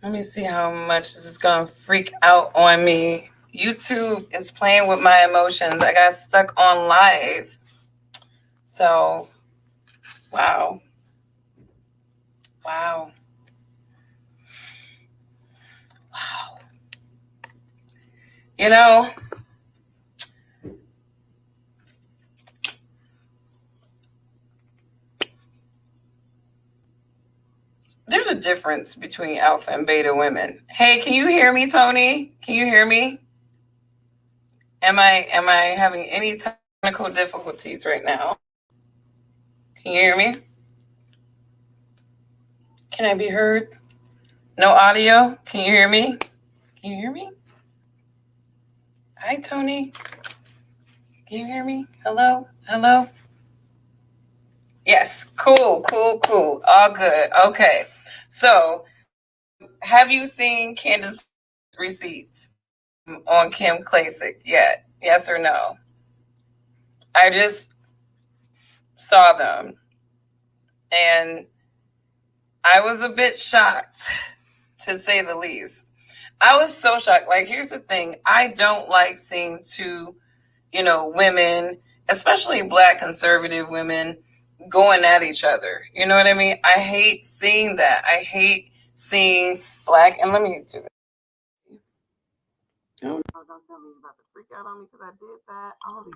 Let me see how much this is going to freak out on me. YouTube is playing with my emotions. I got stuck on live. So, wow. Wow. Wow. You know, there's a difference between alpha and beta women. Hey, can you hear me, Tony? Can you hear me? Am I having any technical difficulties right now? Can you hear me? Can I be heard? No audio? Can you hear me? Can you hear me? Hi, Tony. Can you hear me? Hello? Hello? Yes. Cool, cool, cool. All good. Okay. So, have you seen Candace receipts on Kim Klacik yet? Yes or no? I just saw them and I was a bit shocked, to say the least. I was so shocked. Like, here's the thing, I don't like seeing two, women, especially black conservative women, going at each other. You know what I mean? I hate seeing that. I hate seeing black, and let me do that. Oh, no, don't tell me you're about to freak out on me because I did that. All these.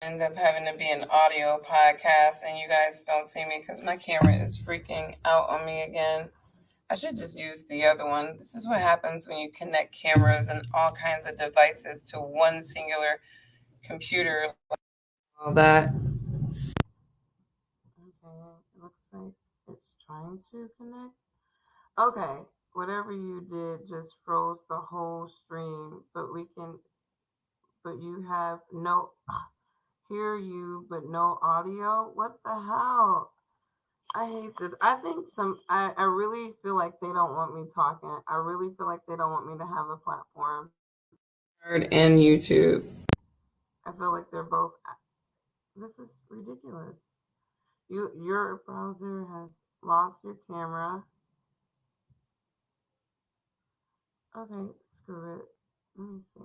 End up having to be an audio podcast, and you guys don't see me because my camera is freaking out on me again. I should just use the other one. This is what happens when you connect cameras and all kinds of devices to one singular computer. All that. Okay, looks like it's trying to connect. Okay, whatever you did just froze the whole stream, but you have no, hear you, but no audio. What the hell? I hate this. I think I really feel like they don't want me talking. I really feel like they don't want me to have a platform. And YouTube. I feel like they're both. This is ridiculous. Your browser has lost your camera. Okay, screw it. Let me see.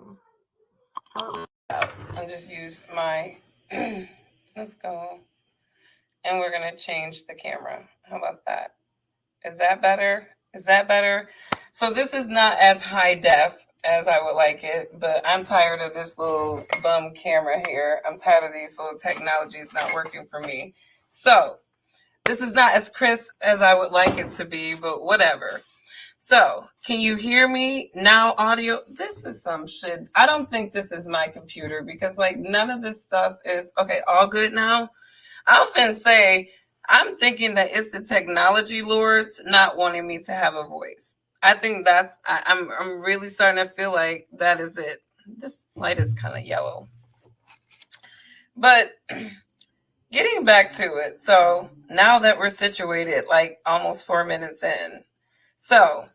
I'll just use my. Let's go. And we're gonna change the camera. How about that? Is that better? Is that better? So this is not as high def as I would like it, but I'm tired of this little bum camera here. I'm tired of these little technologies not working for me. So this is not as crisp as I would like it to be, but whatever. So, can you hear me now? Audio. This is some shit. I don't think this is my computer because, like, none of this stuff is okay. All good now. I often say I'm thinking that it's the technology lords not wanting me to have a voice. I think I'm really starting to feel like that is it. This light is kind of yellow, but getting back to it. So now that we're situated, like almost 4 minutes in, so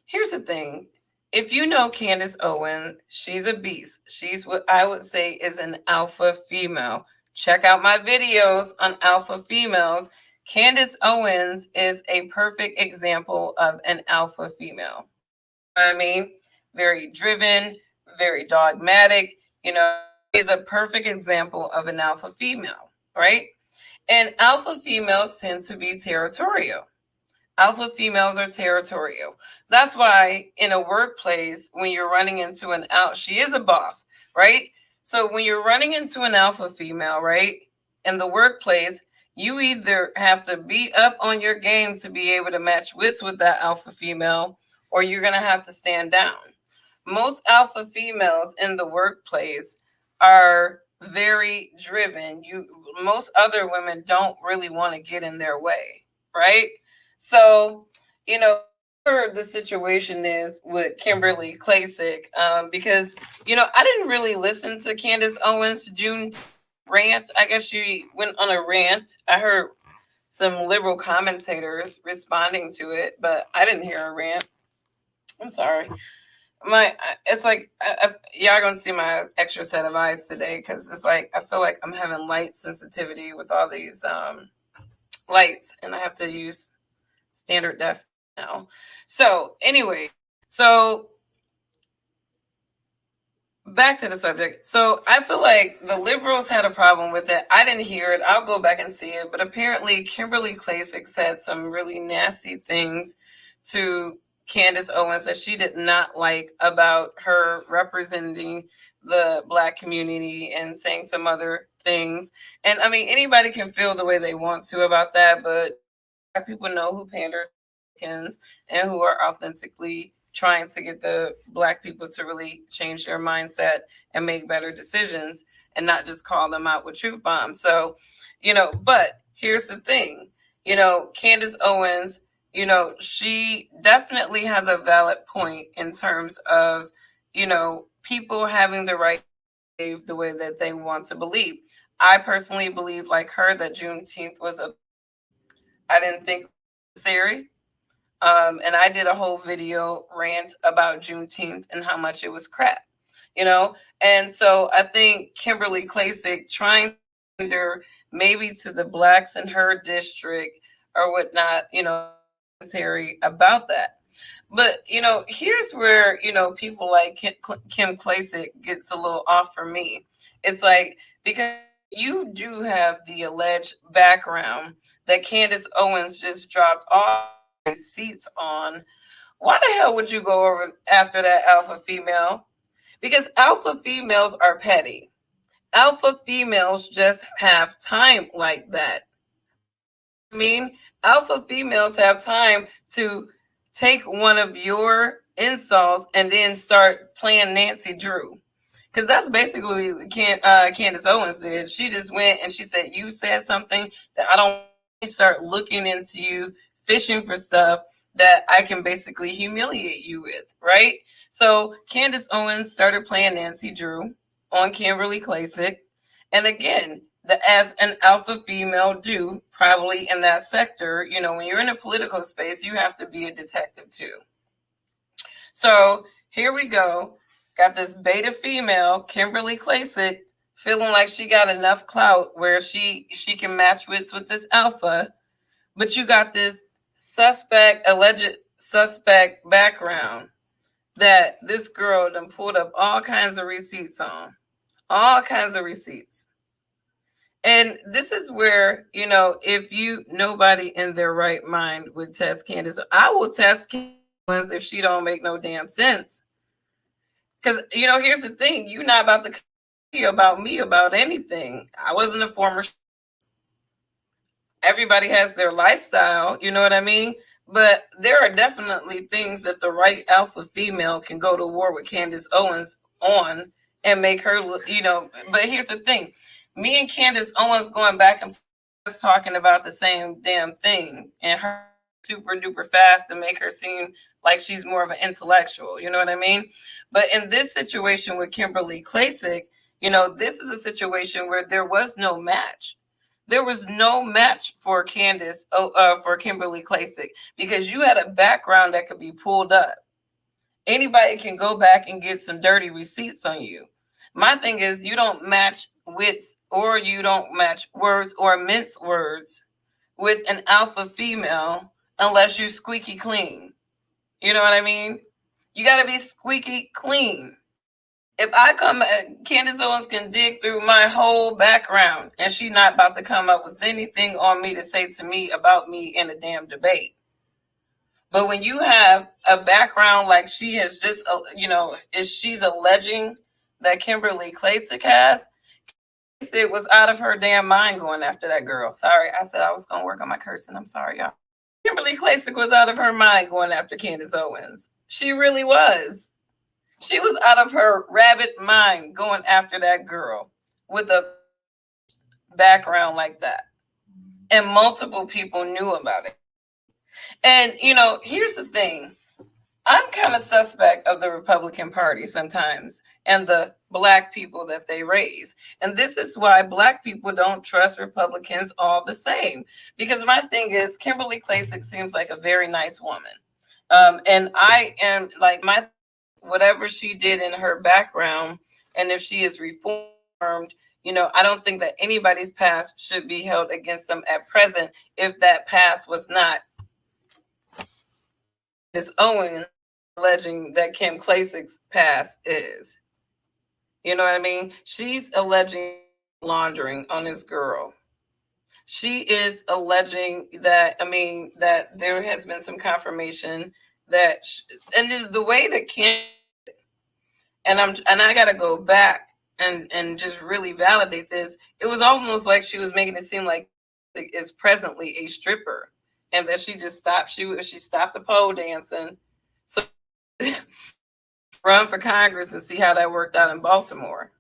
here's the thing. If you know Candace Owens, she's a beast. She's what I would say is an alpha female. Check out my videos on alpha females. Candace Owens is a perfect example of an alpha female. I mean, very driven, very dogmatic. Is a perfect example of an alpha female, right? And alpha females tend to be territorial. Alpha females are territorial. That's why in a workplace, when you're running into she is a boss, right? So when you're running into an alpha female, right, in the workplace, you either have to be up on your game to be able to match wits with that alpha female, or you're going to have to stand down. Most alpha females in the workplace are very driven. Most other women don't really want to get in their way. right? So, you know, the situation is with Kimberly Klacik, because I didn't really listen to Candace Owens' June rant. I guess she went on a rant. I heard some liberal commentators responding to it, but I didn't hear a rant. I'm sorry. It's like y'all gonna see my extra set of eyes today because it's like I feel like I'm having light sensitivity with all these lights, and I have to use standard def now. So anyway, so back to the subject. So I feel like the liberals had a problem with it. I didn't hear it. I'll go back and see it. But apparently, Kimberly Klacik said some really nasty things to Candace Owens that she did not like about her representing the Black community and saying some other things. And I mean, anybody can feel the way they want to about that, but Black people know who pander and who are authentically trying to get the Black people to really change their mindset and make better decisions and not just call them out with truth bombs. So, but here's the thing, Candace Owens, she definitely has a valid point in terms of, people having the right to behave the way that they want to believe. I personally believe, like her, that Juneteenth was I didn't think necessary. And I did a whole video rant about Juneteenth and how much it was crap, And so I think Kimberly Klacik trying to pander maybe to the Blacks in her district or whatnot, about that. But, here's where, people like Kim Klacik gets a little off for me. It's like, because you do have the alleged background that Candace Owens just dropped all receipts on, why the hell would you go over after that alpha female? Because alpha females are petty. Alpha females just have time like that. I mean, alpha females have time to take one of your insults and then start playing Nancy Drew. Because that's basically what Candace Owens did. She just went and she said, you said something that I don't start looking into you, fishing for stuff that I can basically humiliate you with, right? So Candace Owens started playing Nancy Drew on Kimberly Klacik. And again, as an alpha female do, probably in that sector, when you're in a political space, you have to be a detective too. So here we go. Got this beta female, Kimberly Klacik, feeling like she got enough clout where she can match wits with this alpha. But you got this alleged suspect background that this girl done pulled up all kinds of receipts on. All kinds of receipts. And this is where, if nobody in their right mind would test Candace. I will test Candace if she don't make no damn sense. Because, here's the thing. You're not about to be about me about anything. I wasn't a former. Everybody has their lifestyle, you know what I mean? But there are definitely things that the right alpha female can go to war with Candace Owens on and make her, but here's the thing. Me and Candace Owens going back and forth talking about the same damn thing, and her super duper fast to make her seem like she's more of an intellectual, you know what I mean? But in this situation with Kimberly Klacik, this is a situation where there was no match. There was no match for for Kimberly Klacik, because you had a background that could be pulled up. Anybody can go back and get some dirty receipts on you. My thing is, you don't match wits, or you don't match words or mince words with an alpha female unless you're squeaky clean. You know what I mean? You got to be squeaky clean. If I come, Candace Owens can dig through my whole background, and she's not about to come up with anything on me to say to me about me in a damn debate. But when you have a background like she has just, she's alleging that Kimberly Klacik has, it was out of her damn mind going after that girl. Sorry, I said I was going to work on my cursing. I'm sorry, y'all. Kimberly Klacik was out of her mind going after Candace Owens. She really was. She was out of her rabbit mind going after that girl with a background like that. And multiple people knew about it. And, here's the thing. I'm kind of suspect of the Republican Party sometimes and the black people that they raise. And this is why black people don't trust Republicans all the same. Because my thing is, Kimberly Klacik seems like a very nice woman. And I am like, whatever she did in her background, and if she is reformed, I don't think that anybody's past should be held against them at present if that past was not this Owens alleging that Kim Klasik's past is. You know what I mean? She's alleging laundering on this girl. She is alleging that, that there has been some confirmation that, and then the way that Kim, and I got to go back and just really validate this. It was almost like she was making it seem like is presently a stripper, and that she just stopped. She stopped the pole dancing, so run for Congress and see how that worked out in Baltimore.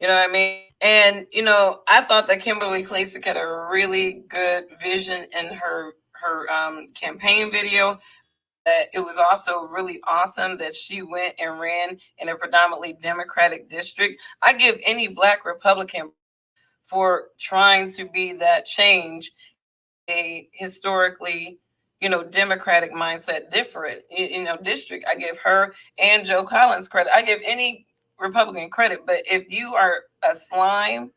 You know what I mean? And I thought that Kimberly Klacik had a really good vision in her campaign video. That it was also really awesome that she went and ran in a predominantly Democratic district. I give any black Republican for trying to be that change, a historically, Democratic mindset different, district. I give her and Joe Collins credit. I give any Republican credit. But if you are a slime,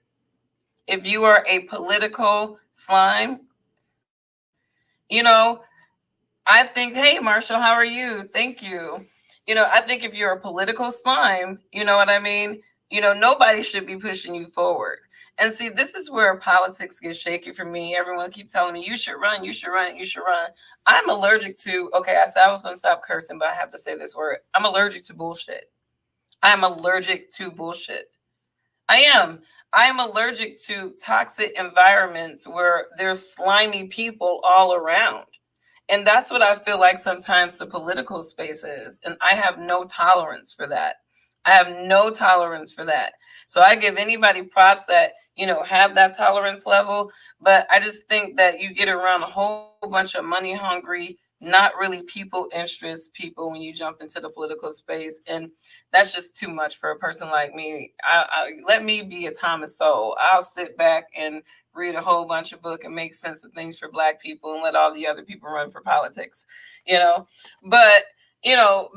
if you are a political slime, I think, hey, Marshall, how are you? Thank you. I think if you're a political slime, you know what I mean? Nobody should be pushing you forward. And see, this is where politics gets shaky for me. Everyone keeps telling me, you should run, you should run, you should run. I'm allergic to, okay, I said I was going to stop cursing, but I have to say this word. I'm allergic to bullshit. I'm allergic to bullshit. I am. I am allergic to toxic environments where there's slimy people all around. And that's what I feel like sometimes the political space is. And I have no tolerance for that. I have no tolerance for that. So I give anybody props that, have that tolerance level. But I just think that you get around a whole bunch of money hungry, not really people interest people when you jump into the political space. And that's just too much for a person like me. Let me be a Thomas Sowell. I'll sit back and read a whole bunch of book and make sense of things for black people and let all the other people run for politics, But,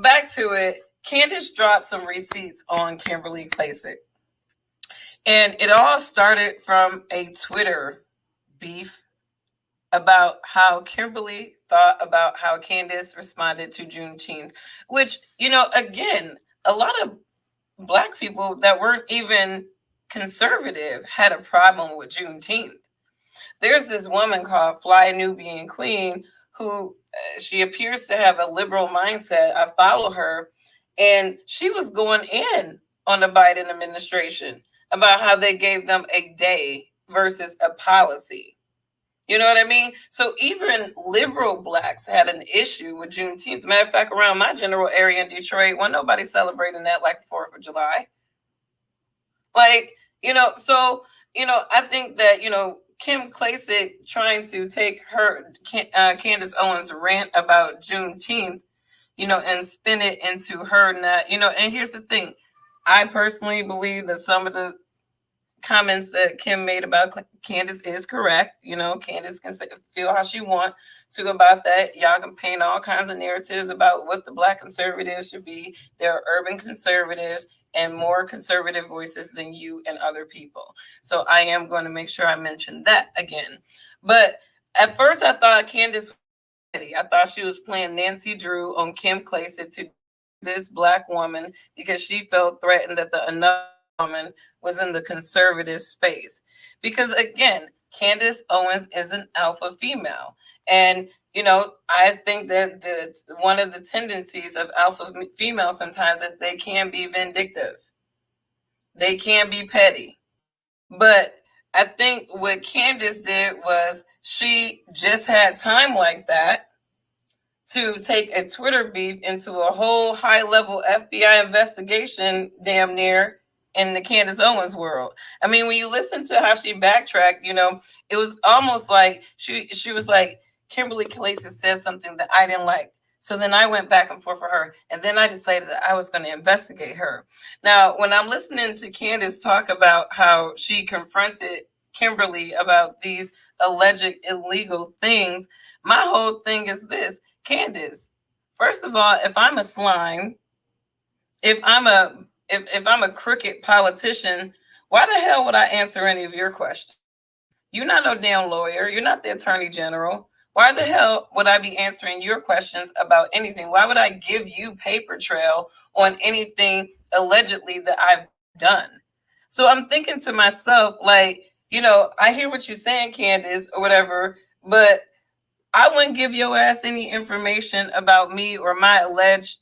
back to it, Candace dropped some receipts on Kimberly Klacik. And it all started from a Twitter beef about how Kimberly thought about how Candace responded to Juneteenth, which, again, a lot of black people that weren't even conservative had a problem with Juneteenth. There's this woman called Fly Nubian Queen who she appears to have a liberal mindset. I follow her, and she was going in on the Biden administration about how they gave them a day versus a policy. You know what I mean? So even liberal blacks had an issue with Juneteenth. Matter of fact, around my general area in Detroit, wasn't nobody celebrating that like 4th of July. Like, so, I think that, Kim Klacik trying to take her Candace Owens rant about Juneteenth, and spin it into her not, and here's the thing. I personally believe that some of the comments that Kim made about Candace is correct. Candace can feel how she wants to about that. Y'all can paint all kinds of narratives about what the black conservatives should be. There are urban conservatives and more conservative voices than you and other people. So I am going to make sure I mention that again. But at first I thought Candace was ready. I thought she was playing Nancy Drew on Kim Klacik to this black woman because she felt threatened that another woman was in the conservative space. Because again, Candace Owens is an alpha female. And, I think that one of the tendencies of alpha females sometimes is they can be vindictive. They can be petty. But I think what Candace did was she just had time like that to take a Twitter beef into a whole high-level FBI investigation damn near in the Candace Owens world. When you listen to how she backtracked, it was almost like she was like, Kimberly Klacik said something that I didn't like. So then I went back and forth for her, and then I decided that I was going to investigate her. Now, when I'm listening to Candace talk about how she confronted Kimberly about these alleged illegal things, my whole thing is this: Candace, first of all, if I'm a slime, if I'm a crooked politician, why the hell would I answer any of your questions? You're not no damn lawyer. You're not the attorney general. Why the hell would I be answering your questions about anything? Why would I give you paper trail on anything allegedly that I've done? So I'm thinking to myself, like, I hear what you're saying, Candace, or whatever, but I wouldn't give your ass any information about me or my alleged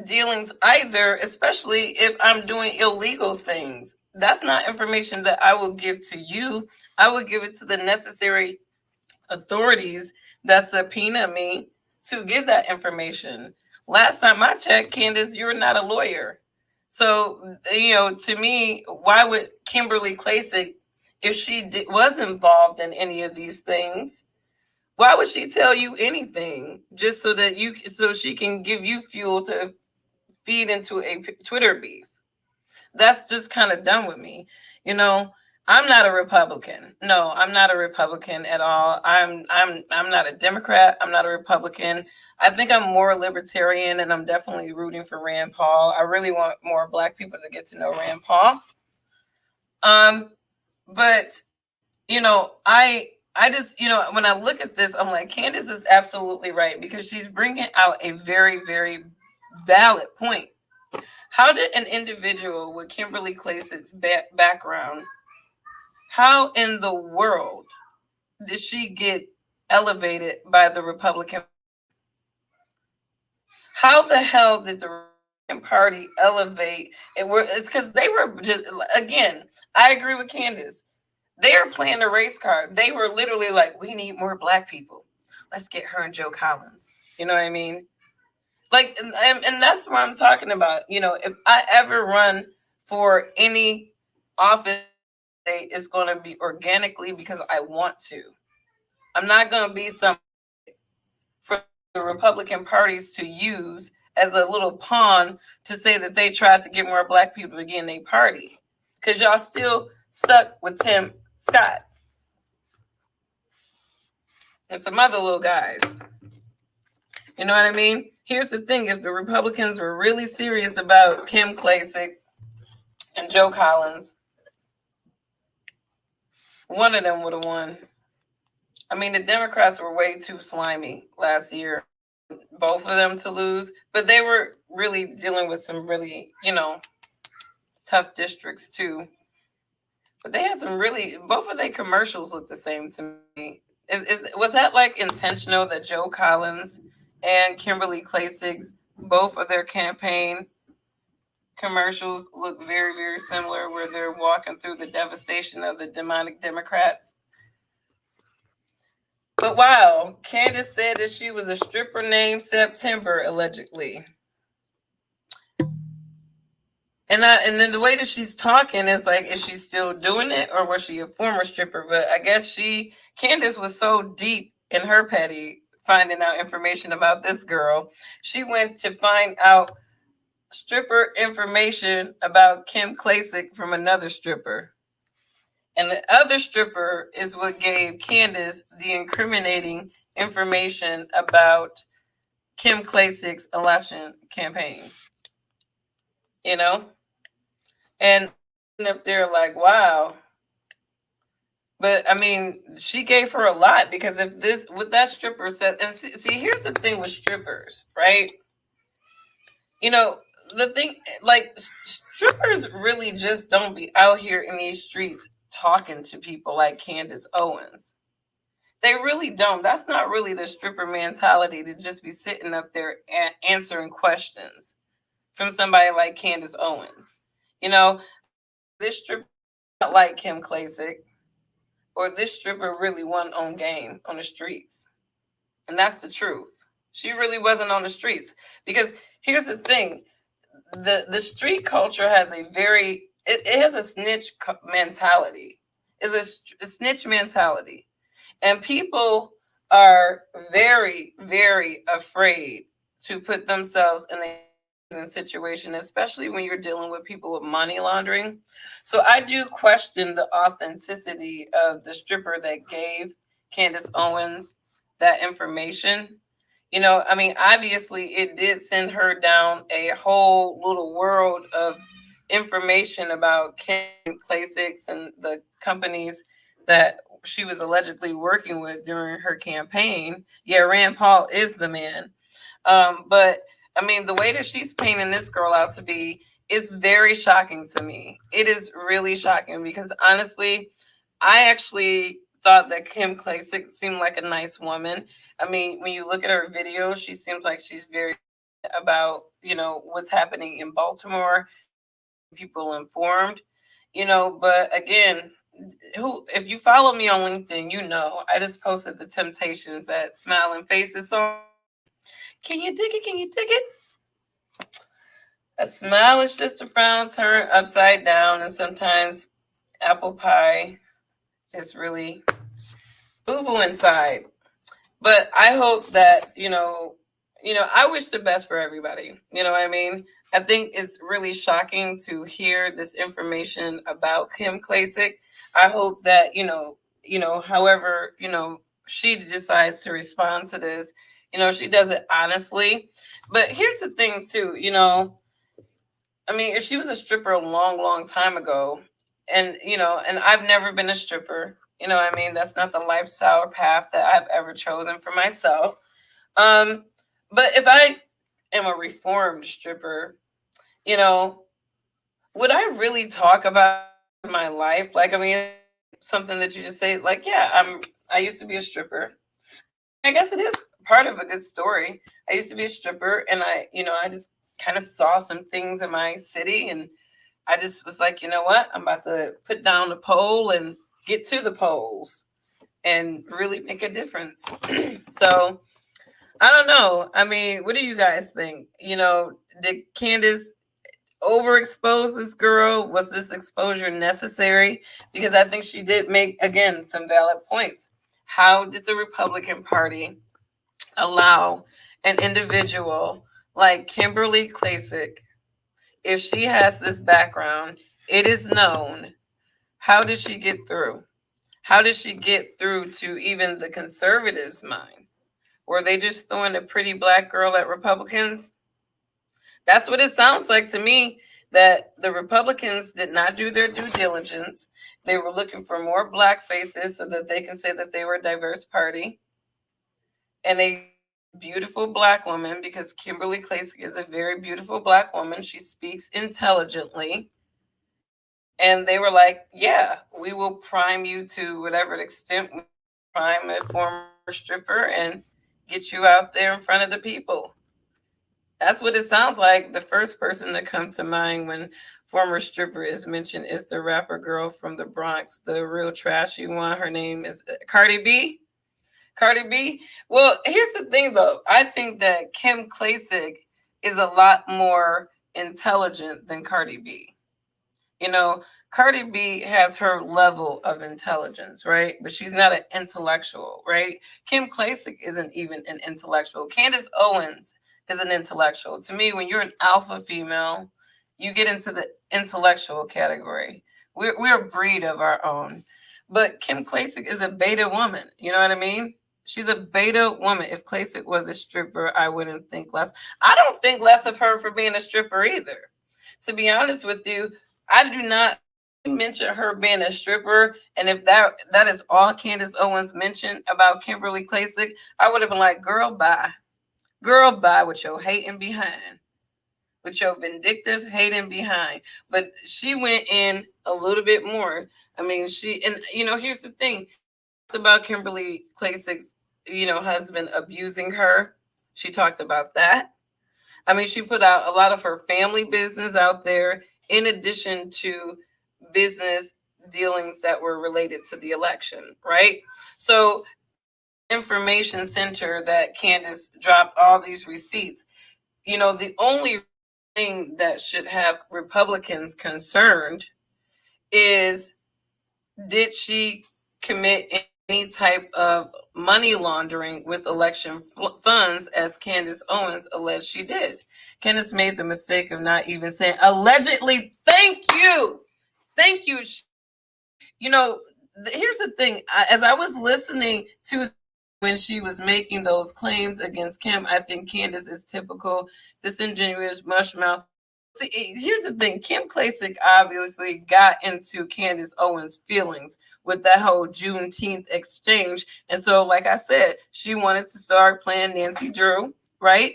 dealings either, especially if I'm doing illegal things. That's not information that I will give to you. I would give it to the necessary authorities that subpoena me to give that information. Last time I checked, Candace, you're not a lawyer. So, to me, why would Kimberly Klacik, if she was involved in any of these things, why would she tell you anything just so she can give you fuel to feed into a Twitter beef? That's just kind of done with me. I'm not a Republican. No, I'm not a Republican at all. I'm not a Democrat. I'm not a Republican. I think I'm more libertarian, and I'm definitely rooting for Rand Paul. I really want more Black people to get to know Rand Paul. But I just, when I look at this, I'm like, Candace is absolutely right, because she's bringing out a very, very valid point. How did an individual with Kimberly Klacik's background, how in the world did she get elevated by the Republican? How the hell did the Republican Party elevate? It's because they were just, again, I agree with Candace. They are playing the race card. They were literally like, we need more Black people. Let's get her and Joe Collins. You know what I mean? Like, and that's what I'm talking about. If I ever run for any office, it's going to be organically because I want to. I'm not going to be something for the Republican parties to use as a little pawn to say that they tried to get more Black people to get in their party. Because y'all still stuck with Tim Scott and some other little guys. You know what I mean? Here's the thing. If the Republicans were really serious about Kim Klacik and Joe Collins, one of them would have won. I mean, the Democrats were way too slimy last year, both of them to lose, but they were really dealing with some really, tough districts too. But they had some really, both of their commercials look the same to me. Was that like intentional that Joe Collins and Kimberly Klacik's, both of their campaign commercials look very, very similar, where they're walking through the devastation of the demonic Democrats? But wow, Candace said that she was a stripper named September, allegedly. And then the way that she's talking is like, is she still doing it, or was she a former stripper? But I guess Candace was so deep in her petty finding out information about this girl, she went to find out stripper information about Kim Klacik from another stripper. And the other stripper is what gave Candace the incriminating information about Kim Klacik's election campaign. And up there like, wow. But I mean, she gave her a lot, because what that stripper said, and see, here's the thing with strippers, right? The thing, like, strippers really just don't be out here in these streets talking to people like Candace Owens. They really don't. That's not really the stripper mentality, to just be sitting up there answering questions from somebody like Candace Owens. This stripper not like Kim Klacik, or this stripper really wasn't on game on the streets. And that's the truth. She really wasn't on the streets, because here's the thing. The street culture has it has a snitch mentality. is a snitch mentality. And people are very, very afraid to put themselves in a situation, especially when you're dealing with people with money laundering. So I do question the authenticity of the stripper that gave Candace Owens that information. I mean, obviously, it did send her down a whole little world of information about Kim Klacik and the companies that she was allegedly working with during her campaign. Yeah, Rand Paul is the man. But I mean, the way that she's painting this girl out to be is very shocking to me. It is really shocking because honestly, I actually thought that Kim Klacik seemed like a nice woman. I mean, when you look at her videos, she seems like she's very about, what's happening in Baltimore, people informed, but again, if you follow me on LinkedIn, I just posted the Temptations at Smiling Faces song. Can you dig it? Can you dig it? A smile is just a frown turned upside down, and sometimes apple pie is really boo boo inside. But I hope that, I wish the best for everybody. You know what I mean? I think it's really shocking to hear this information about Kim Klacik. I hope that, however, she decides to respond to this, she does it honestly. But here's the thing too, I mean, if she was a stripper a long, long time ago, and and I've never been a stripper, I mean, that's not the lifestyle or path that I've ever chosen for myself. But if I am a reformed stripper, you know, would I really talk about my life? Like, I mean, something that you just say, like, yeah, I used to be a stripper. I guess it is part of a good story. I used to be a stripper, and I just kind of saw some things in my city, and I just was like, you know what? I'm about to put down the pole and get to the poles and really make a difference. So I don't know. I mean, what do you guys think? Did Candace overexpose this girl? Was this exposure necessary? Because I think she did make, again, some valid points. How did the Republican Party allow an individual like Kimberly Klacik, if she has this background, it is known, how did she get through? How did she get through to even the conservatives' mind? Were they just throwing a pretty black girl at Republicans? That's what it sounds like to me, that the Republicans did not do their due diligence. They were looking for more black faces so that they can say that they were a diverse party. And a beautiful black woman, because Kimberly Klacik is a very beautiful black woman. She speaks intelligently. And they were like, yeah, we will prime you to whatever extent we prime a former stripper and get you out there in front of the people. That's what it sounds like. The first person to come to mind when former stripper is mentioned is the rapper girl from the Bronx, the real trashy one. Her name is Cardi B. Cardi B. Well, here's the thing, though. I think that Kim Klacik is a lot more intelligent than Cardi B. Cardi B has her level of intelligence, right? But she's not an intellectual, right? Kim Klacik isn't even an intellectual. Candace Owens is an intellectual. To me, when you're an alpha female, you get into the intellectual category. We're a breed of our own. But Kim Klacik is a beta woman. You know what I mean? She's a beta woman. If Klacik was a stripper, I wouldn't think less. I don't think less of her for being a stripper either. To be honest with you, I do not mention her being a stripper. And if that is all Candace Owens mentioned about Kimberly Klacik, I would have been like, girl, bye. Girl, bye with your hating behind. With your vindictive hating behind. But she went in a little bit more. I mean, here's the thing about Kimberly Klacik's, husband abusing her. She talked about that. I mean, she put out a lot of her family business out there, in addition to business dealings that were related to the election, right? So, information center that Candace dropped all these receipts. The only thing that should have Republicans concerned is did she commit any type of money laundering with election funds, as Candace Owens alleged she did? Candace made the mistake of not even saying allegedly. Thank you. Thank you. You know, here's the thing. As I was listening to when she was making those claims against Kim, I think Candace is typical disingenuous mushmouth. See, here's the thing. Kim Klacik obviously got into Candace Owens' feelings with that whole Juneteenth exchange. And so, like I said, she wanted to start playing Nancy Drew, right?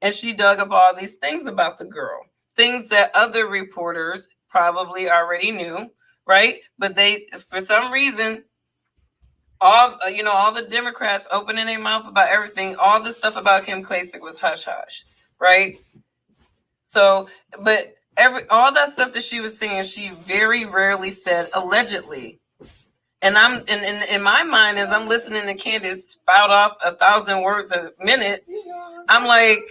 And she dug up all these things about the girl, things that other reporters probably already knew, right? But they, for some reason, all the Democrats opening their mouth about everything, all the stuff about Kim Klacik was hush hush, right? So, but all that stuff that she was saying, she very rarely said allegedly. And I'm in my mind, as I'm listening to Candace spout off 1,000 words a minute, I'm like,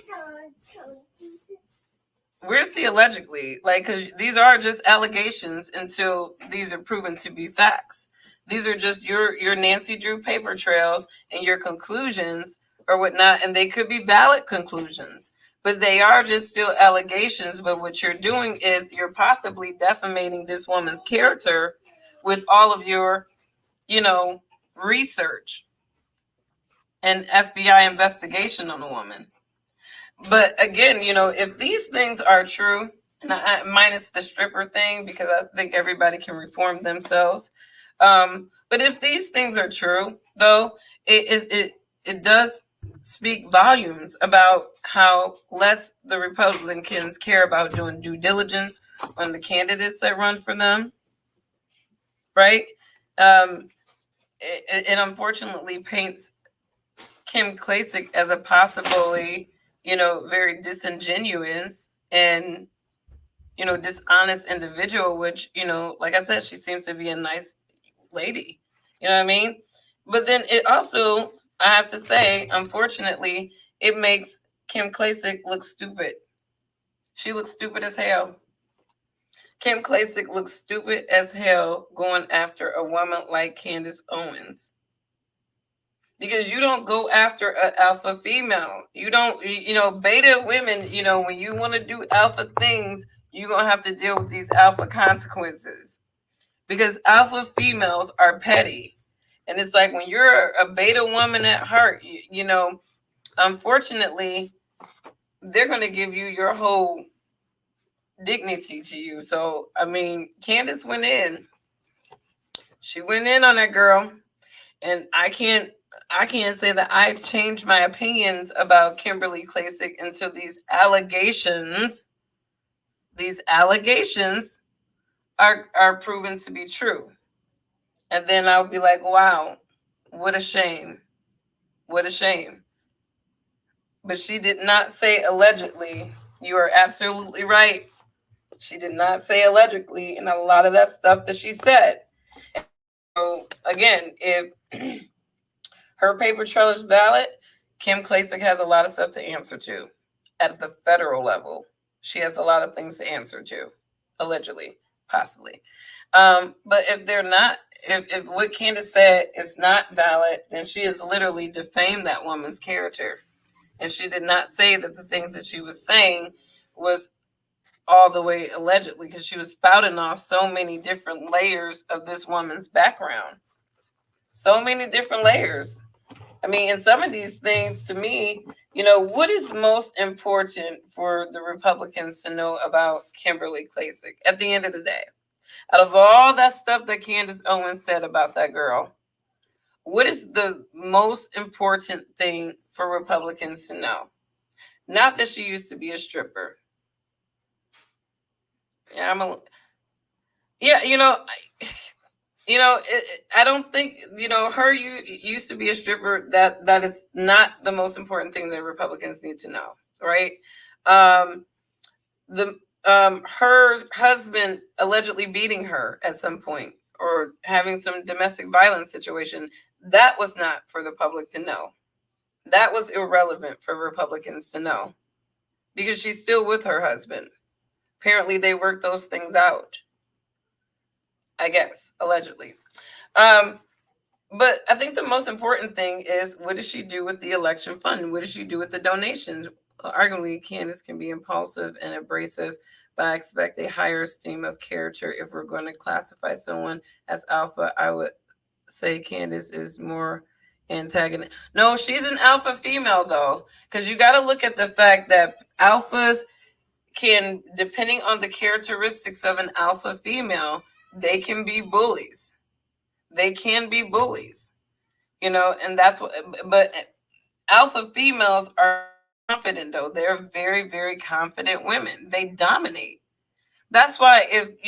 where's the allegedly? Like, because these are just allegations until these are proven to be facts. These are just your Nancy Drew paper trails and your conclusions or whatnot, and they could be valid conclusions, but they are just still allegations. But what you're doing is you're possibly defamating this woman's character with all of your, research and FBI investigation on the woman. But again, if these things are true, and minus the stripper thing, because I think everybody can reform themselves. But if these things are true, though, it does speak volumes about how less the Republicans care about doing due diligence on the candidates that run for them, right? It unfortunately paints Kim Klacik as a possibly, very disingenuous and, dishonest individual, which, like I said, she seems to be a nice lady. You know what I mean? But then it also, I have to say, unfortunately, it makes Kim Klacik look stupid. She looks stupid as hell. Kim Klacik looks stupid as hell going after a woman like Candace Owens. Because you don't go after an alpha female. You don't, beta women, when you want to do alpha things, you're going to have to deal with these alpha consequences. Because alpha females are petty. And it's like when you're a beta woman at heart, unfortunately, they're going to give you your whole dignity to you. So, I mean, Candace went in. She went in on that girl. And I can't say that I've changed my opinions about Kimberly Klacik until these allegations are proven to be true. And then I'll be like, wow, what a shame. What a shame. But she did not say allegedly. You are absolutely right. She did not say allegedly in a lot of that stuff that she said. And so again, if her paper trail is valid, Kim Klacik has a lot of stuff to answer to at the federal level. She has a lot of things to answer to, allegedly, possibly. But if they're not, if what Candace said is not valid, then she has literally defamed that woman's character. And she did not say that the things that she was saying was all the way allegedly, because she was spouting off so many different layers of this woman's background. So many different layers. I mean, and some of these things to me, what is most important for the Republicans to know about Kimberly Klacik at the end of the day? Out of all that stuff that Candace Owens said about that girl, what is the most important thing for Republicans to know? Not that she used to be a stripper. Yeah, I don't think, her used to be a stripper. That is not the most important thing that Republicans need to know, right? Her husband allegedly beating her at some point or having some domestic violence situation, that was not for the public to know. That was irrelevant for Republicans to know because she's still with her husband. Apparently they worked those things out. I guess, allegedly. Um, but I think the most important thing is, what does she do with the election fund? What does she do with the donations? Arguably, Candace can be impulsive and abrasive, but I expect a higher esteem of character. If we're going to classify someone as alpha, I would say Candace is more antagonist. No, she's an alpha female though, because you got to look at the fact that alphas can, depending on the characteristics of an alpha female, they can be bullies. They can be bullies, and that's what. But alpha females are confident though. They're very, very confident women. They dominate. That's why if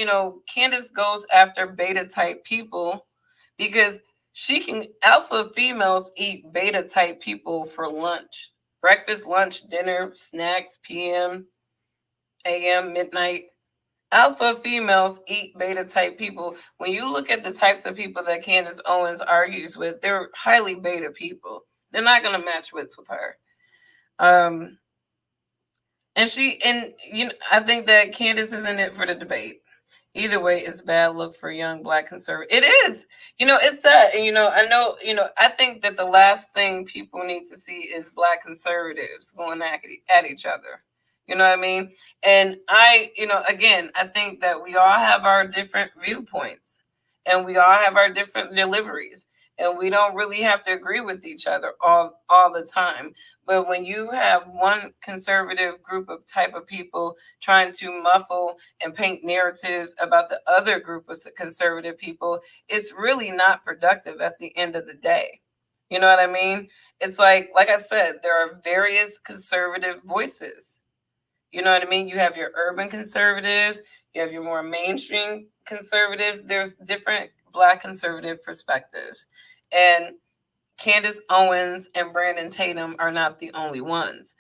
Candace goes after beta type people, because she can. Alpha females eat beta type people for lunch, breakfast, lunch, dinner, snacks, PM, AM, midnight. Alpha females eat beta type people. When you look at the types of people that Candace Owens argues with, they're highly beta people. They're not going to match wits with her. Um, I think that Candace is in it for the debate. Either way, it's bad look for young black conservative. It is. It's sad. And I think that the last thing people need to see is black conservatives going at each other. You know what I mean? And again, I think that we all have our different viewpoints and we all have our different deliveries. And we don't really have to agree with each other all the time. But when you have one conservative group of type of people trying to muffle and paint narratives about the other group of conservative people, it's really not productive at the end of the day. You know what I mean? It's like I said, there are various conservative voices. You know what I mean? You have your urban conservatives, you have your more mainstream conservatives. There's different black conservative perspectives. And Candace Owens and Brandon Tatum are not the only ones.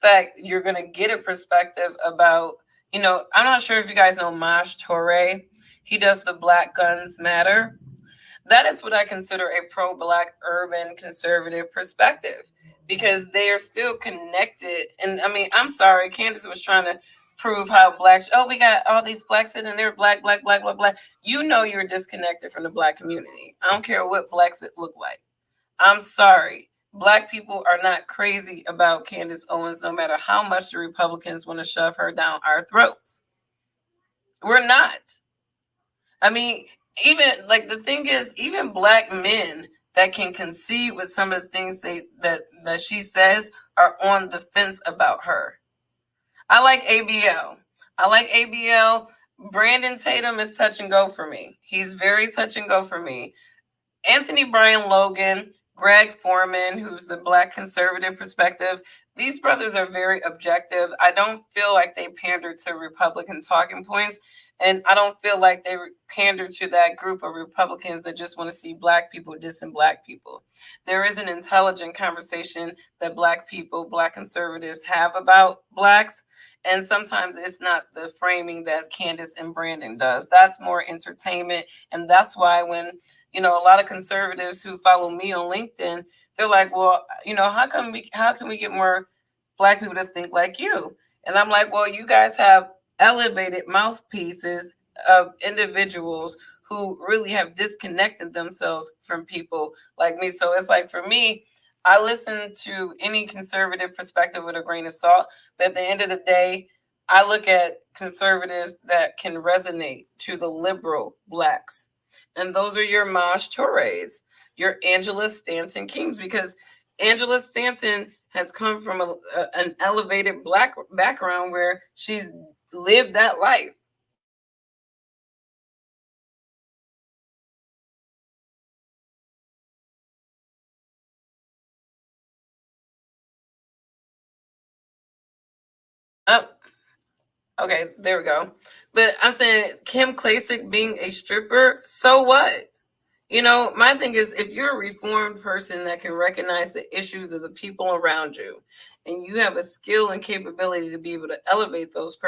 In fact, you're going to get a perspective about, I'm not sure if you guys know Maj Toure. He does the Black Guns Matter. That is what I consider a pro-black urban conservative perspective, because they are still connected. And I mean, I'm sorry, Candace was trying to prove how black, we got all these blacks in and they're black, black, black, black, black. You're disconnected from the black community. I don't care what blacks it look like. I'm sorry. Black people are not crazy about Candace Owens, no matter how much the Republicans want to shove her down our throats. We're not. I mean, even the thing is, even black men that can concede with some of the things that she says are on the fence about her. I like ABL. Brandon Tatum is touch and go for me. He's very touch and go for me. Anthony Brian Logan, Greg Foreman, who's the black conservative perspective. These brothers are very objective. I don't feel like they pander to Republican talking points. And I don't feel like they pander to that group of Republicans that just want to see black people dissing black people. There is an intelligent conversation that black people, black conservatives have about blacks. And sometimes it's not the framing that Candace and Brandon does. That's more entertainment. And that's why when a lot of conservatives who follow me on LinkedIn, they're like, well, how can we get more black people to think like you? And I'm like, well, you guys have elevated mouthpieces of individuals who really have disconnected themselves from people like me. So it's like, for me, I listen to any conservative perspective with a grain of salt. But at the end of the day, I look at conservatives that can resonate to the liberal blacks. And those are your Maj Toures, your Angela Stanton Kings, because Angela Stanton has come from an elevated black background where she's lived that life. Oh, okay, there we go. But I'm saying Kim Klacik being a stripper, so what? My thing is, if you're a reformed person that can recognize the issues of the people around you, and you have a skill and capability to be able to elevate those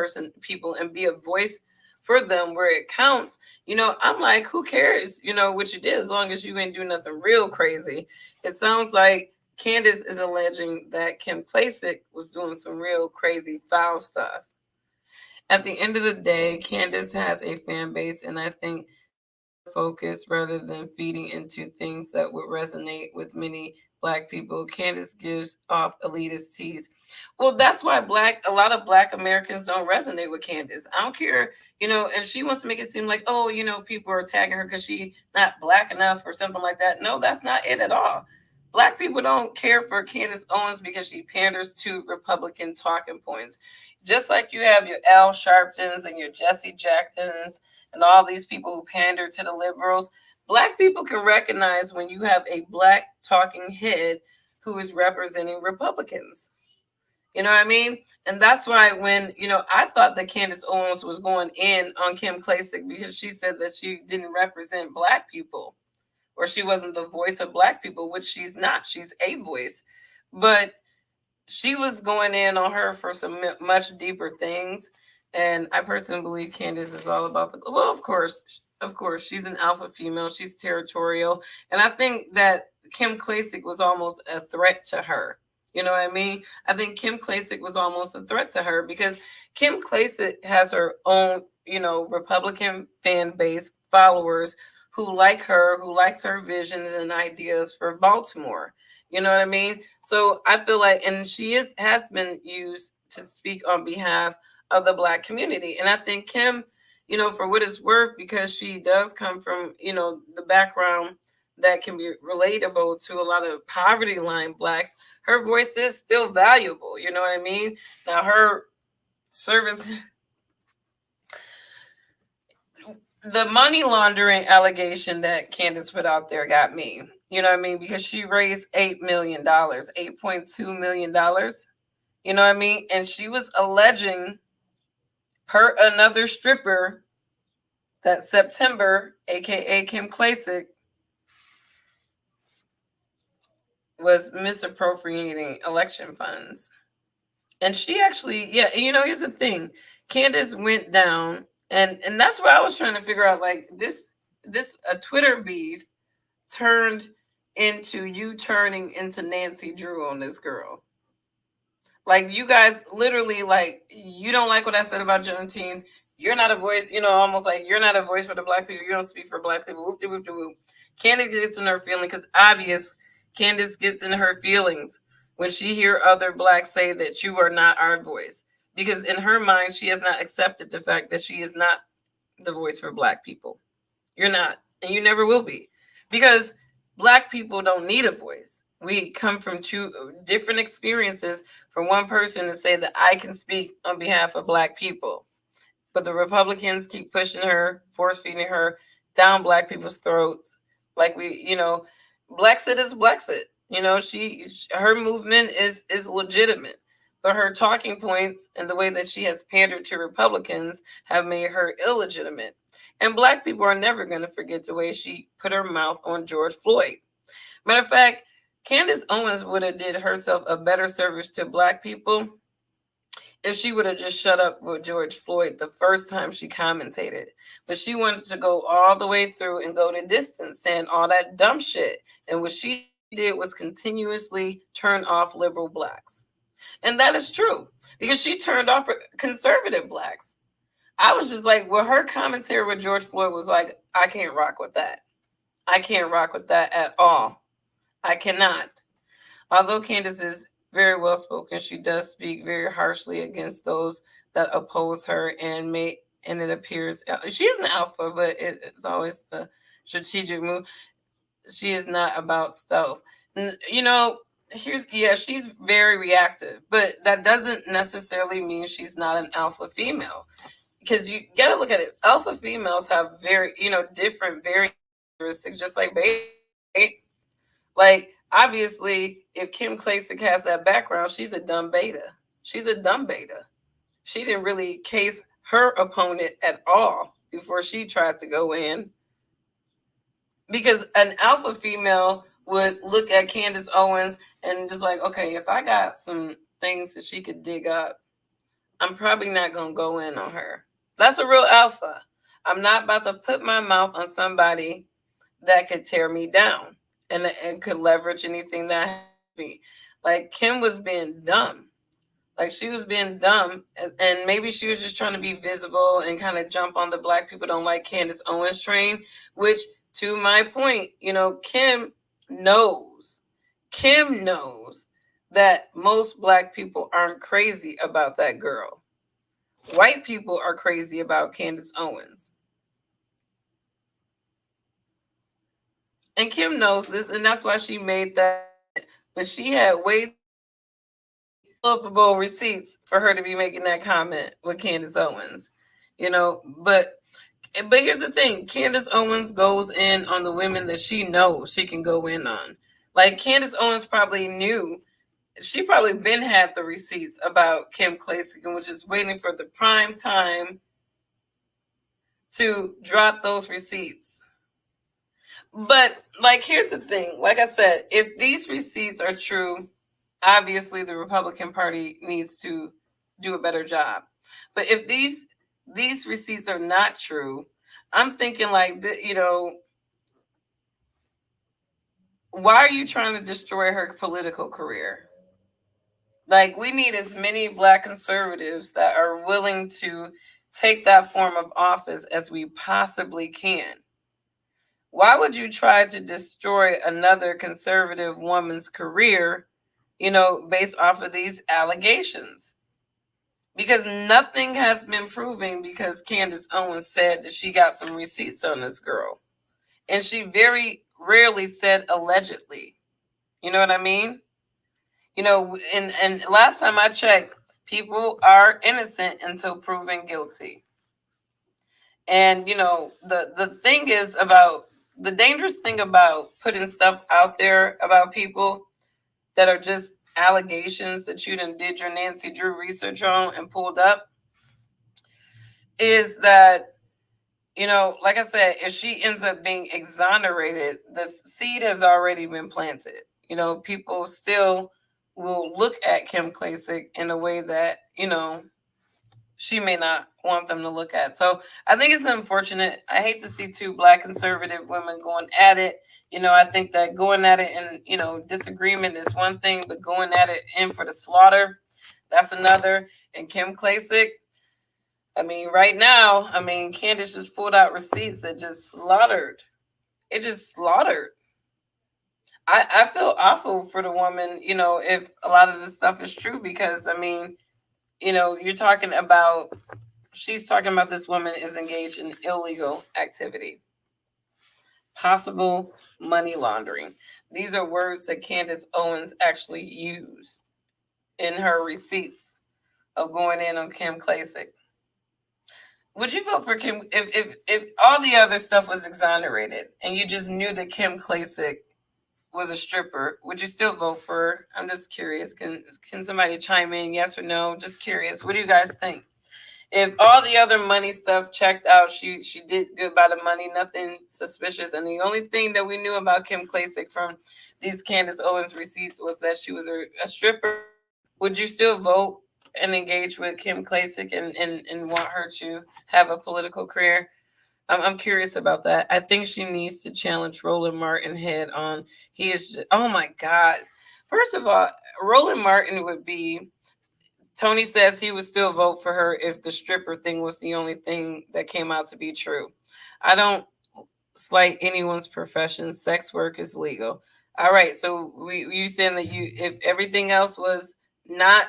people and be a voice for them where it counts, I'm like, who cares, what you did, as long as you ain't do nothing real crazy. It sounds like Candace is alleging that Kim Klacik was doing some real crazy foul stuff. At the end of the day, Candace has a fan base, and I think focus rather than feeding into things that would resonate with many Black people. Candace gives off elitist tease. Well, that's why a lot of Black Americans don't resonate with Candace. I don't care, and she wants to make it seem like, oh, people are tagging her because she's not Black enough or something like that. No, that's not it at all. Black people don't care for Candace Owens because she panders to Republican talking points. Just like you have your Al Sharptons and your Jesse Jacksons and all these people who pander to the liberals, Black people can recognize when you have a Black talking head who is representing Republicans. You know what I mean? And that's why when, I thought that Candace Owens was going in on Kim Klacik because she said that she didn't represent Black people or she wasn't the voice of Black people, which she's not. She's a voice. But she was going in on her for some much deeper things. And I personally believe Candace is all about well, of course, she's an alpha female. She's territorial. And I think that Kim Klacik was almost a threat to her. You know what I mean? I think Kim Klacik was almost a threat to her because Kim Klacik has her own, Republican fan base, followers who like her, who likes her visions and ideas for Baltimore. You know what I mean? So I feel like, and she has been used to speak on behalf of the Black community. And I think Kim, for what it's worth, because she does come from, the background that can be relatable to a lot of poverty line Blacks, her voice is still valuable. You know what I mean? Now her service, the money laundering allegation that Candace put out there got me. You know what I mean? Because she raised $8 million, $8.2 million. You know what I mean? And she was alleging per another stripper that September, aka Kim Klacik, was misappropriating election funds. And she actually, here's the thing. Candace went down, and that's what I was trying to figure out. Like this a Twitter beef turned into you turning into Nancy Drew on this girl. Like you guys literally, like, you don't like what I said about Juneteenth. You're not a voice, almost like you're not a voice for the Black people. You don't speak for Black people. Whoop de whoop de whoop. Candace gets in her feeling because Candace gets in her feelings when she hear other Blacks say that you are not our voice. Because in her mind, she has not accepted the fact that she is not the voice for Black people. You're not, and you never will be. Because Black people don't need a voice. We come from two different experiences for one person to say that I can speak on behalf of Black people. But the Republicans keep pushing her, force feeding her down Black people's throats. Like Blexit is Blexit. Her movement is legitimate. But her talking points and the way that she has pandered to Republicans have made her illegitimate. And Black people are never going to forget the way she put her mouth on George Floyd. Matter of fact, Candace Owens would have did herself a better service to Black people if she would have just shut up with George Floyd the first time she commentated. But she wanted to go all the way through and go the distance, saying all that dumb shit. And what she did was continuously turn off liberal Blacks. And that is true, because she turned off conservative Blacks. I was just like, well, her commentary with George Floyd was like, I can't rock with that. I can't rock with that at all. I cannot. Although Candace is very well spoken, she does speak very harshly against those that oppose her, and it appears she is an alpha, but it's always the strategic move. She is not about stealth. She's very reactive, but that doesn't necessarily mean she's not an alpha female, because you got to look at it. Alpha females have very, different characteristics, just like beta. Right? Like, obviously, if Kim Klacik has that background, she's a dumb beta. She's a dumb beta. She didn't really case her opponent at all before she tried to go in. Because an alpha female would look at Candace Owens and just like, okay, if I got some things that she could dig up, I'm probably not going to go in on her. That's a real alpha. I'm not about to put my mouth on somebody that could tear me down and could leverage anything that happened. Like, Kim was being dumb. Like she was being dumb, and maybe she was just trying to be visible and kind of jump on the black people don't like Candace Owens train, which to my point, knows. Kim knows that most black people aren't crazy about that girl. White people are crazy about Candace Owens. And Kim knows this, and that's why she made that comment. But she had way multiple receipts for her to be making that comment with Candace Owens. But here's the thing: Candace Owens goes in on the women that she knows she can go in on. Like Candace Owens probably knew, she probably been had the receipts about Kim Klacik and was just waiting for the prime time to drop those receipts. But like, here's the thing: like I said, if these receipts are true, obviously the Republican Party needs to do a better job. But if these receipts are not true, I'm thinking like, why are you trying to destroy her political career? Like, we need as many black conservatives that are willing to take that form of office as we possibly can. Why would you try to destroy another conservative woman's career, based off of these allegations? Because nothing has been proven, because Candace Owens said that she got some receipts on this girl. And she very rarely said allegedly. You know what I mean? And last time I checked, people are innocent until proven guilty. And the thing is about the dangerous thing about putting stuff out there about people that are just allegations that you did your Nancy Drew research on and pulled up, is that, like I said, if she ends up being exonerated, the seed has already been planted. People still will look at Kim Klacik in a way that, she may not want them to look at. So I think it's unfortunate. I hate to see two black conservative women going at it. I think that going at it and, disagreement is one thing, but going at it in for the slaughter, that's another. And Kim Klacik, right now, Candace just pulled out receipts that just slaughtered. It just slaughtered. I feel awful for the woman, if a lot of this stuff is true, because she's talking about this woman is engaged in illegal activity, possible money laundering. These are words that Candace Owens actually used in her receipts of going in on Kim Klacik. Would you vote for Kim if all the other stuff was exonerated and you just knew that Kim Klacik was a stripper? Would you still vote for her? I'm just curious. Can somebody chime in? Yes or no? Just curious. What do you guys think? If all the other money stuff checked out, she did good by the money, nothing suspicious, and the only thing that we knew about Kim Klacik from these Candace Owens receipts was that she was a stripper, would you still vote and engage with Kim Klacik and want her to have a political career? I'm curious about that. I think she needs to challenge Roland Martin head on. He is just, oh my God. First of all, Roland Martin would be, Tony says he would still vote for her if the stripper thing was the only thing that came out to be true. I don't slight anyone's profession. Sex work is legal. All right. So you saying that if everything else was not,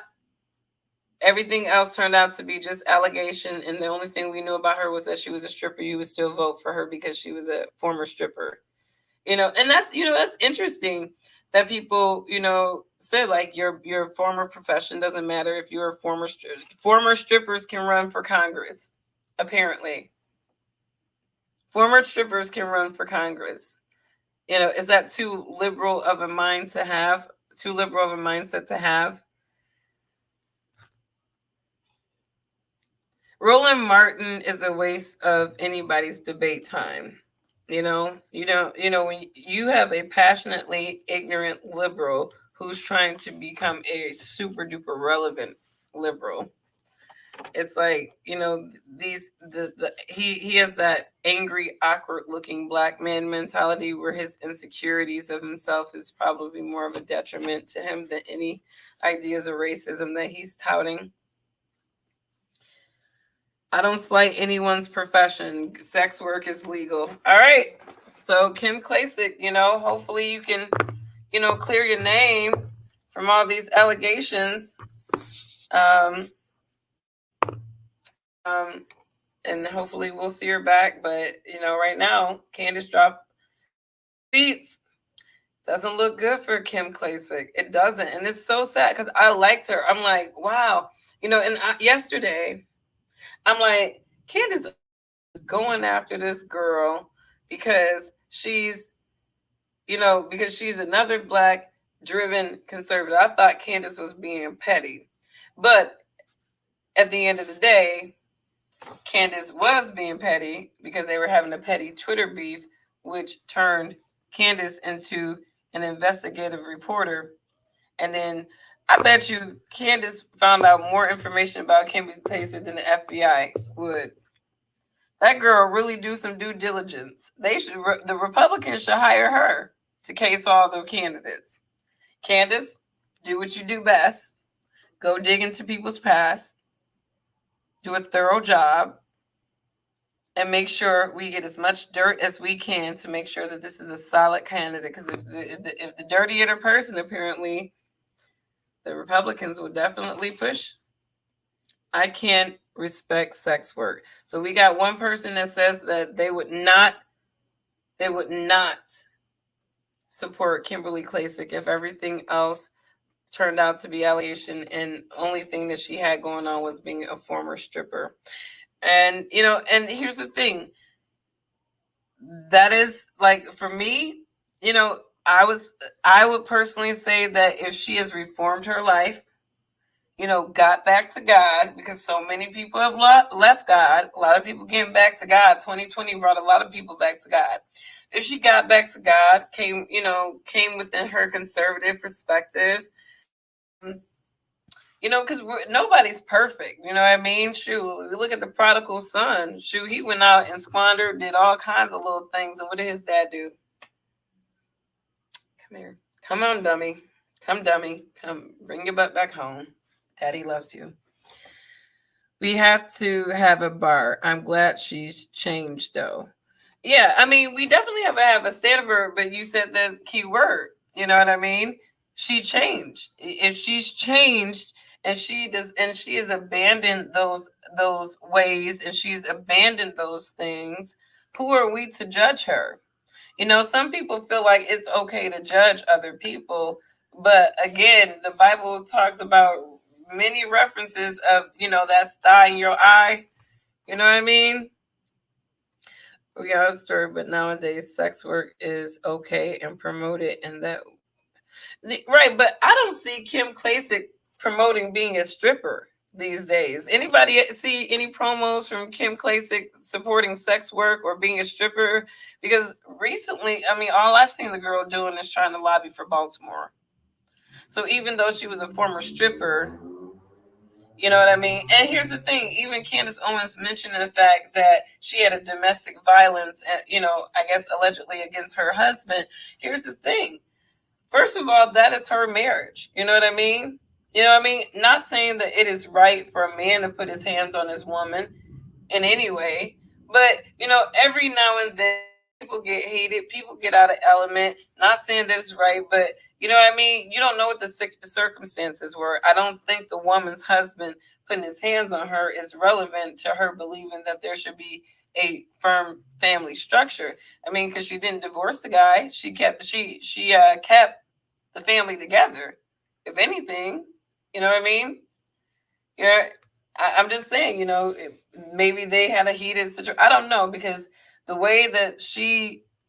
everything else turned out to be just allegation, and the only thing we knew about her was that she was a stripper, you would still vote for her because she was a former stripper. And that's interesting that people, say like your former profession doesn't matter. If you're a former strippers can run for Congress, apparently. Former strippers can run for Congress. Is that too liberal of a mind to have? Too liberal of a mindset to have? Roland Martin is a waste of anybody's debate time. When you have a passionately ignorant liberal who's trying to become a super duper relevant liberal, It's like, he has that angry, awkward looking black man mentality where his insecurities of himself is probably more of a detriment to him than any ideas of racism that he's touting. I don't slight anyone's profession. Sex work is legal. All right. So Kim Klacik, hopefully you can, clear your name from all these allegations. Um, um, and hopefully we'll see her back. But right now, Candace dropped beats. Doesn't look good for Kim Klacik. It doesn't, and it's so sad because I liked her. I'm like, wow, yesterday, I'm like, Candace is going after this girl because she's another black driven conservative. I thought Candace was being petty, but at the end of the day, Candace was being petty because they were having a petty Twitter beef, which turned Candace into an investigative reporter. And then I bet you Candace found out more information about Kimberly Klacik than the FBI would. That girl really do some due diligence. The Republicans should hire her to case all the candidates. Candace, do what you do best. Go dig into people's past. Do a thorough job. And make sure we get as much dirt as we can to make sure that this is a solid candidate. Because if the dirtier the person, apparently, the Republicans will definitely push. I can't respect sex work. So we got one person that says that they would not support Kimberly Klacik if everything else turned out to be allegation and only thing that she had going on was being a former stripper. And and here's the thing. That is like, for me, I would personally say that if she has reformed her life, got back to God, because so many people have left God. A lot of people getting back to God. 2020 brought a lot of people back to God. If she got back to God, came within her conservative perspective, because nobody's perfect. You know what I mean? Shoot, we look at the prodigal son. Shoot, he went out and squandered, did all kinds of little things. And what did his dad do? Come here. Come on, dummy. Come, dummy. Come, bring your butt back home. Daddy loves you. We have to have a bar. I'm glad she's changed, though. Yeah, I mean, we definitely have a standard, but you said the key word. You know what I mean? She changed. If she's changed and she has abandoned those ways and she's abandoned those things, who are we to judge her? Some people feel like it's okay to judge other people, but again, the Bible talks about many references of, that sty in your eye. You know what I mean? We got a story, but nowadays sex work is okay and promoted, and that right. But I don't see Kim Klacik promoting being a stripper these days. Anybody see any promos from Kim Klacik supporting sex work or being a stripper? Because recently, I mean, all I've seen the girl doing is trying to lobby for Baltimore. So even though she was a former stripper, you know what I mean? And here's the thing, even Candace Owens mentioned the fact that she had a domestic violence, I guess allegedly against her husband. Here's the thing. First of all, that is her marriage. You know what I mean? Not saying that it is right for a man to put his hands on his woman in any way, but, every now and then people get hated, people get out of element. Not saying that it's right, but you don't know what the circumstances were. I don't think the woman's husband putting his hands on her is relevant to her believing that there should be a firm family structure. I mean, because she didn't divorce the guy, she kept the family together. If anything, you know what I mean? Yeah, I'm just saying, maybe they had a heated situation. I don't know, because the way that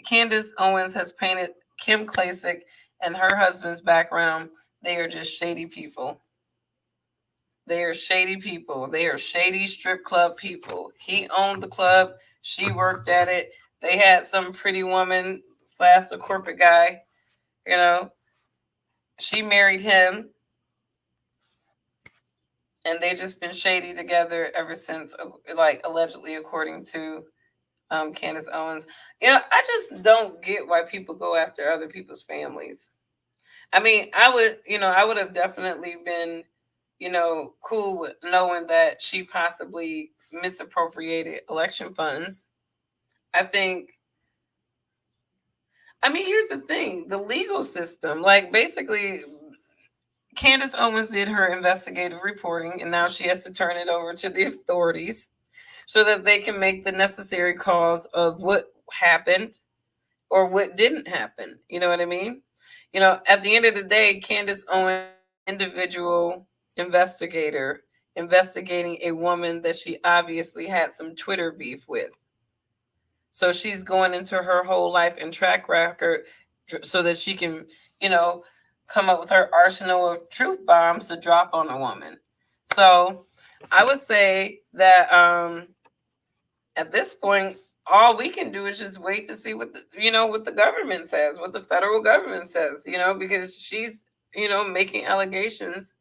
Candace Owens has painted Kim Klacik and her husband's background, they are just shady people. They are shady people. They are shady strip club people. He owned the club. She worked at it. They had some pretty woman / a corporate guy. She married him. and they just been shady together ever since, like allegedly, according to Candace Owens. I just don't get why people go after other people's families. I mean, I would have definitely been, cool with knowing that she possibly misappropriated election funds. I think, I mean, here's the thing, the legal system, like basically, Candace Owens did her investigative reporting, and now she has to turn it over to the authorities so that they can make the necessary calls of what happened or what didn't happen. You know what I mean? At the end of the day, Candace Owens is an individual investigator investigating a woman that she obviously had some Twitter beef with. So she's going into her whole life and track record so that she can, you know, come up with her arsenal of truth bombs to drop on a woman. So I would say that at this point, all we can do is just wait to see what the government says, what the federal government says, because she's, making allegations,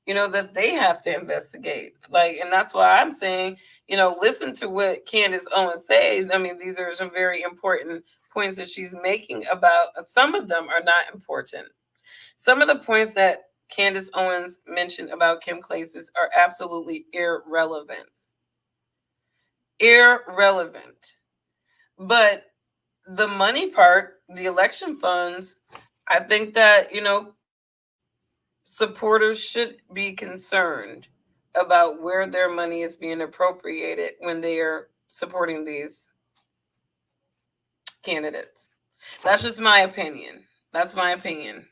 that they have to investigate. Like, and that's why I'm saying, listen to what Candace Owens says. I mean, these are some very important points that she's making about, some of them are not important. Some of the points that Candace Owens mentioned about Kim Klacik are absolutely irrelevant. But the money part, the election funds, I think that, supporters should be concerned about where their money is being appropriated when they are supporting these candidates. That's just my opinion. That's my opinion.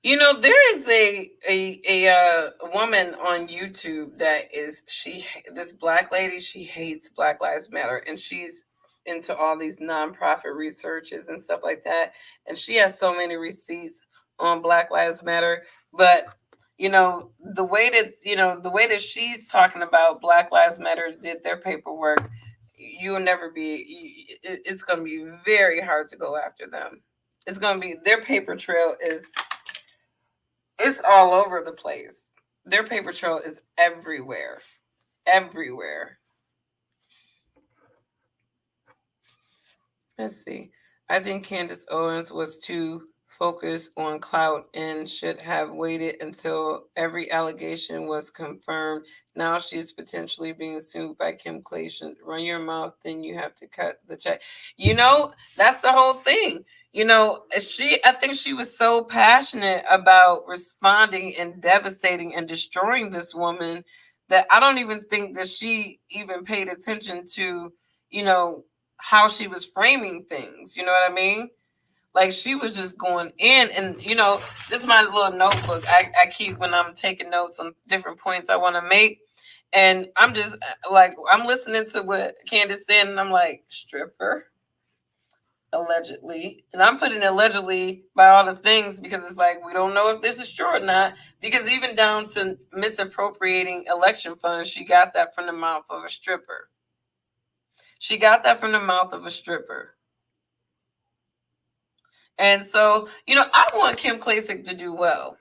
There is a woman on YouTube that is this black lady. She hates Black Lives Matter, and she's into all these nonprofit researches and stuff like that. And she has so many receipts on Black Lives Matter. But the way that she's talking about Black Lives Matter did their paperwork, you'll never be. It's going to be very hard to go after them. It's going to be, their paper trail is. It's all over the place. Their paper trail is everywhere. Everywhere. Let's see. I think Candace Owens was too focused on clout and should have waited until every allegation was confirmed. Now she's potentially being sued by Kim Klacik. Run your mouth, then you have to cut the check. That's the whole thing. I think she was so passionate about responding and devastating and destroying this woman that I don't even think that she even paid attention to, how she was framing things. You know what I mean? Like, she was just going in, and this is my little notebook I keep when I'm taking notes on different points I want to make. And I'm just like, I'm listening to what Candace said, and I'm like, stripper? Allegedly. And I'm putting allegedly by all the things because it's like, we don't know if this is true or not. Because even down to misappropriating election funds, she got that from the mouth of a stripper. And so, I want Kim Klacik to do well.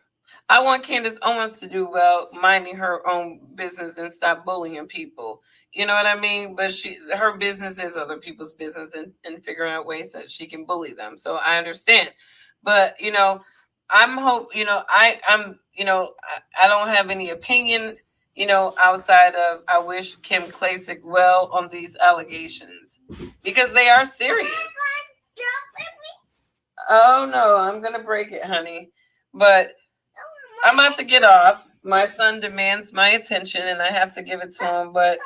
I want Candace Owens to do well, minding her own business and stop bullying people. You know what I mean? But her business is other people's business, and figuring out ways that she can bully them. So I understand. But, I'm I don't have any opinion, outside of, I wish Kim Klacik well on these allegations because they are serious. Oh no, I'm gonna break it, honey. But I'm about to get off. My son demands my attention, and I have to give it to him. But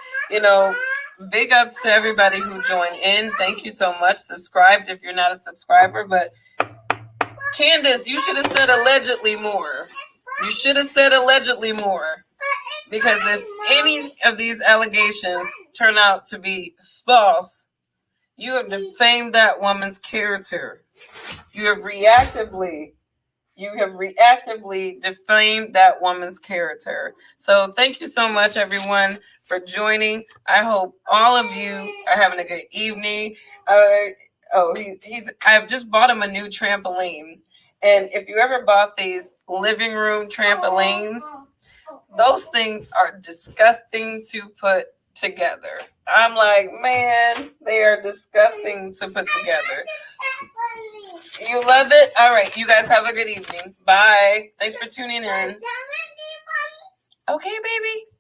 big ups to everybody who joined in. Thank you so much. Subscribe if you're not a subscriber. But Candace, you should have said allegedly more. Because if any of these allegations turn out to be false, you have defamed that woman's character. You have reactively defamed that woman's character. So thank you so much, everyone, for joining. I hope all of you are having a good evening. I've just bought him a new trampoline, And if you ever bought these living room trampolines, those things are disgusting to put together. I'm like, man, they are disgusting to put together. You love it? All right, you guys have a good evening. Bye. Thanks for tuning in. Okay, baby.